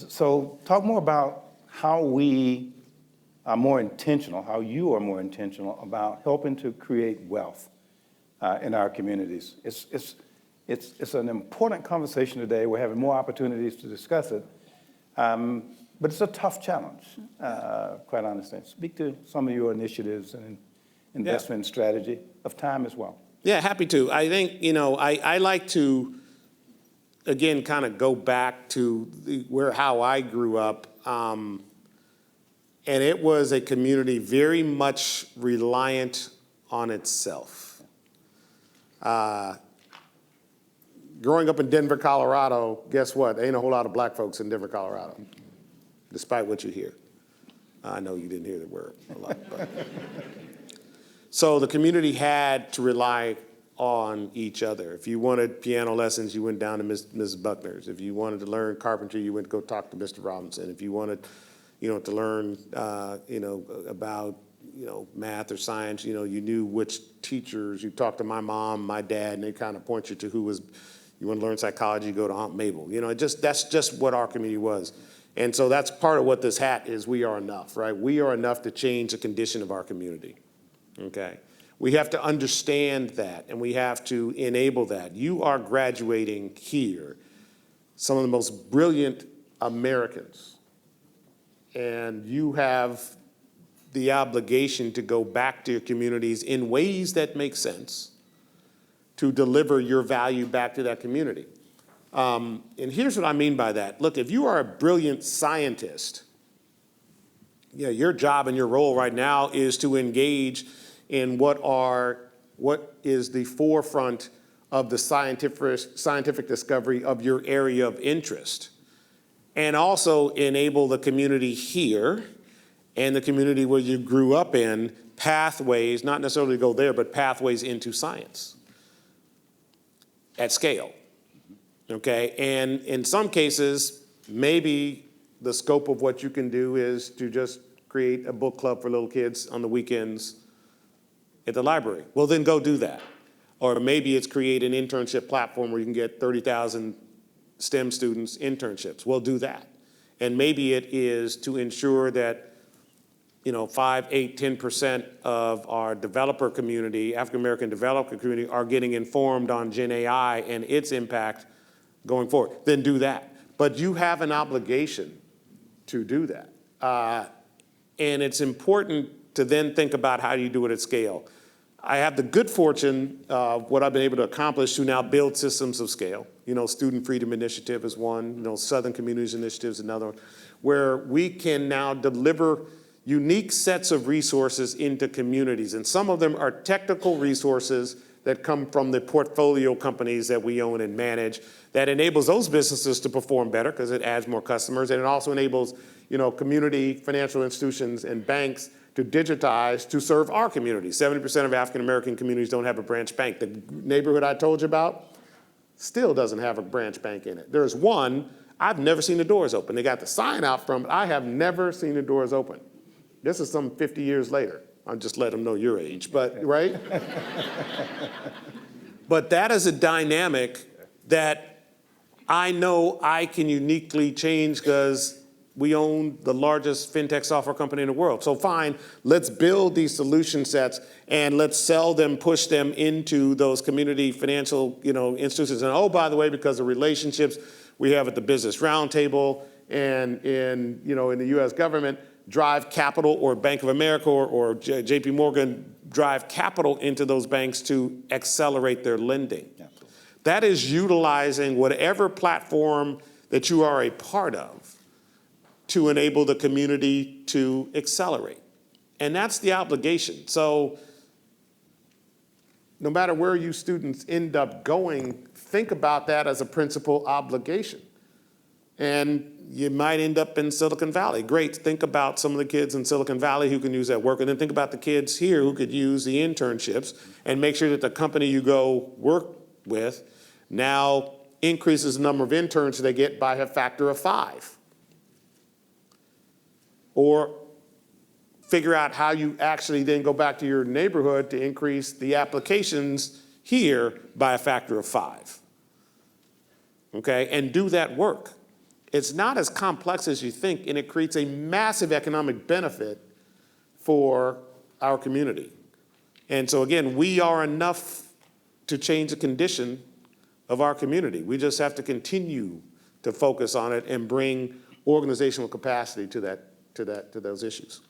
So talk more about how we are more intentional, how you are more intentional about helping to create wealth in our communities. It's an important conversation today. We're having more opportunities to discuss it, but it's a tough challenge, quite honestly. Speak to some of your initiatives and investment strategy of time as well. Yeah, happy to. I think, I like to, again, kind of go back to how I grew up. And it was a community very much reliant on itself. Growing up in Denver, Colorado, guess what? There ain't a whole lot of black folks in Denver, Colorado, despite what you hear. I know you didn't hear the word a lot. But. So the community had to rely on each other. If you wanted piano lessons, you went down to Mrs. Buckner's. If you wanted to learn carpentry, you went to go talk to Mr. Robinson. If you wanted, to learn, about, math or science, you knew which teachers. You talked to my mom, my dad, and they kind of point you to who was. You want to learn psychology, you go to Aunt Mabel. That's just what our community was. And so that's part of what this hat is. We are enough, right? We are enough to change the condition of our community. Okay. We have to understand that, and we have to enable that. You are graduating here, some of the most brilliant Americans, and you have the obligation to go back to your communities in ways that make sense to deliver your value back to that community. And here's what I mean by that. Look, if you are a brilliant scientist, your job and your role right now is to engage in what is the forefront of the scientific discovery of your area of interest, and also enable the community here and the community where you grew up in pathways, not necessarily go there, but pathways into science at scale, okay? And in some cases, maybe the scope of what you can do is to just create a book club for little kids on the weekends at the library. Well, then go do that. Or maybe it's create an internship platform where you can get 30,000 STEM students internships. Well, do that. And maybe it is to ensure that 5, 8, 10% of our developer community, African-American developer community, are getting informed on Gen AI and its impact going forward. Then do that. But you have an obligation to do that. And it's important to then think about how you do it at scale. I have the good fortune of what I've been able to accomplish to now build systems of scale. Student Freedom Initiative is one, Southern Communities Initiative is another, where we can now deliver unique sets of resources into communities. And some of them are technical resources that come from the portfolio companies that we own and manage that enables those businesses to perform better because it adds more customers. And it also enables, community financial institutions and banks to digitize to serve our community. 70% of African-American communities don't have a branch bank. The neighborhood I told you about still doesn't have a branch bank in it. There's one, I've never seen the doors open. They got the sign out from it. I have never seen the doors open. This is some 50 years later. I'll just let them know your age, but right? But that is a dynamic that I know I can uniquely change because we own the largest fintech software company in the world. So fine, let's build these solution sets and let's sell them, push them into those community financial, institutions. And oh, by the way, because of relationships we have at the Business Roundtable and in the U.S. government, drive capital, or Bank of America or JP Morgan drive capital into those banks to accelerate their lending. Absolutely. That is utilizing whatever platform that you are a part of to enable the community to accelerate. And that's the obligation. So no matter where you students end up going, think about that as a principal obligation. And you might end up in Silicon Valley. Great, think about some of the kids in Silicon Valley who can use that work, and then think about the kids here who could use the internships, and make sure that the company you go work with now increases the number of interns they get by a factor of 5. Or figure out how you actually then go back to your neighborhood to increase the applications here by a factor of 5. Okay, and do that work. It's not as complex as you think, and it creates a massive economic benefit for our community. And so again, we are enough to change the condition of our community. We just have to continue to focus on it and bring organizational capacity to those issues.